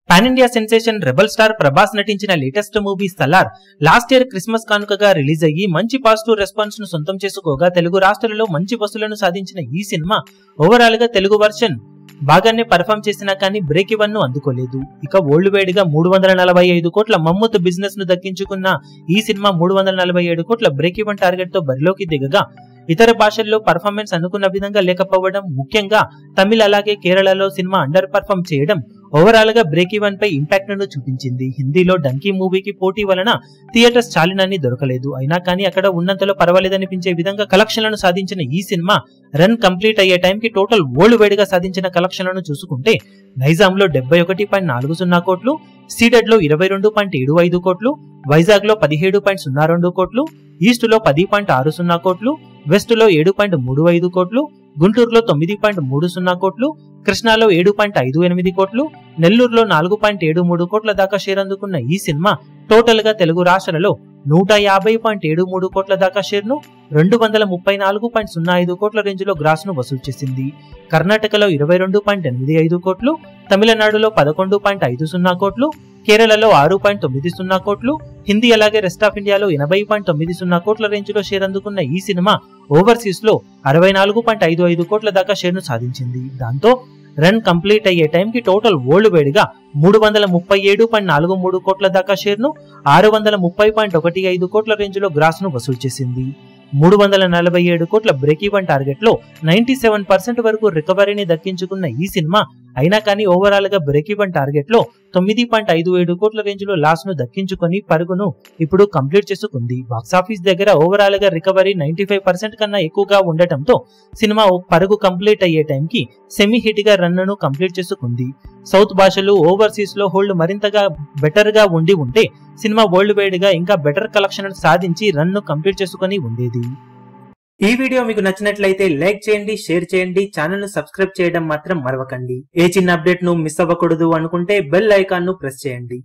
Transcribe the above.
Pan India sensation rebel star Prabhas నటించిన latest movie Salaar last year Christmas కానుకగా release అయ్యి మంచి పాజిటివ్ రెస్పాన్స్ ను సొంతం చేసుకోగా తెలుగు రాష్ట్రాలలో మంచి వసూలను సాధించిన ఈ సినిమా ఓవరాల్ గా తెలుగు వర్షన్ బాగానే పర్ఫామ్ చేసినా కానీ బ్రేక్ ఈవెన్ ను అందుకోలేదు. ఇక వరల్డ్ వైడ్ గా 345 కోట్ల మమ్మూత్ బిజినెస్ ను దక్కించుకున్న ఈ సినిమా 347 కోట్ల బ్రేక్ ఈవెన్ టార్గెట్ తో బరిలోకి దిగగా ఇతర భాషల్లో పర్ఫార్మెన్స్ అనుకున్న విధంగా లేకపోవడం, ముఖ్యంగా తమిళ అలాగే కేరళలో సినిమా అండర్ పర్ఫామ్ చేయడం ఓవరాల్ గా బ్రేక్ ఈవెన్ పై ఇంపాక్ట్ ను చూపించింది. హిందీలో డంకీ మూవీకి పోటీ వలన థియేటర్స్ చాలినన్ని దొరకలేదు. అయినా కానీ అక్కడ ఉన్నంతలో పర్వాలేదనిపించే విధంగా కలెక్షన్లను సాధించిన ఈ సినిమా రన్ కంప్లీట్ అయ్యే టైంకి టోటల్ వరల్డ్ వైడ్ గా సాధించిన కలెక్షన్లను చూసుకుంటే నైజాంలో 71.40 కోట్లు, సీడెడ్ లో 22.75 కోట్లు, వైజాగ్ లో 17.02 కోట్లు, ఈస్ట్ లో 10.60 కోట్లు, వెస్ట్ లో 7.35 కోట్లు, గుంటూరులో 9.30 కోట్లు, కృష్ణాలో 7.58 కోట్లు, నెల్లూరులో 4.73 కోట్ల దాకా షేర్ అందుకున్న ఈ సినిమా టోటల్ గా తెలుగు రాష్ట్రాలలో 150.73 కోట్ల దాకా షేర్ ను 234.05 కోట్ల రేంజ్ లో గ్రాస్ ను వసూలు చేసింది. కర్ణాటకలో 22.85 కోట్లు, తమిళనాడులో 11.50 కోట్లు, కేరళలో 6.90 కోట్లు, హిందీ అలాగే రెస్ట్ ఆఫ్ ఇండియాలో 80.90 కోట్ల రేంజ్ లో షేర్ అందుకున్న ఈ సినిమా ఓవర్సీస్ లో 64.55 కోట్ల దాకా షేర్ ను సాధించింది. దాంతో రన్ కంప్లీట్ అయ్యే టైంకి టోటల్ వరల్డ్ వైడ్ గా 337.43 కోట్ల దాకా షేర్ ను 630.15 కోట్ల రేంజ్ లో గ్రాస్ ను వసూలు చేసింది. 347 కోట్ల బ్రేక్ ఈవెన్ టార్గెట్ లో 97% వరకు రికవరీని దక్కించుకున్న ఈ సినిమా అయినా కానీ ఓవరాల్ గా బ్రేక్ ఈవెన్ టార్గెట్ లో 9.57 కోట్ల రేంజ్ లో లాస్ ను దక్కించుకొని పరుగును ఇప్పుడు కంప్లీట్ చేసుకుంది. బాక్సాఫీస్ దగ్గర ఓవరాల్ గా రికవరీ 95% కన్నా ఎక్కువగా ఉండటంతో సినిమా పరుగు కంప్లీట్ అయ్యే టైంకి సెమీ హిట్ గా రన్ ను కంప్లీట్ చేసుకుంది. సౌత్ భాషలు ఓవర్సీస్ లో హోల్డ్ మరింతగా బెటర్ గా ఉంటే సినిమా వరల్డ్ వైడ్ గా ఇంకా బెటర్ కలెక్షన్ సాధించి రన్ ను కంప్లీట్ చేసుకుని ఉండేది. ఈ వీడియో మీకు నచ్చినట్లయితే లైక్ చేయండి, షేర్ చేయండి, ఛానల్ ను సబ్స్క్రైబ్ చేయడం మాత్రం మరవకండి. ఏ చిన్న అప్డేట్ ను మిస్ అవ్వకూడదు అనుకుంటే బెల్ ఐకాన్ ను ప్రెస్ చేయండి.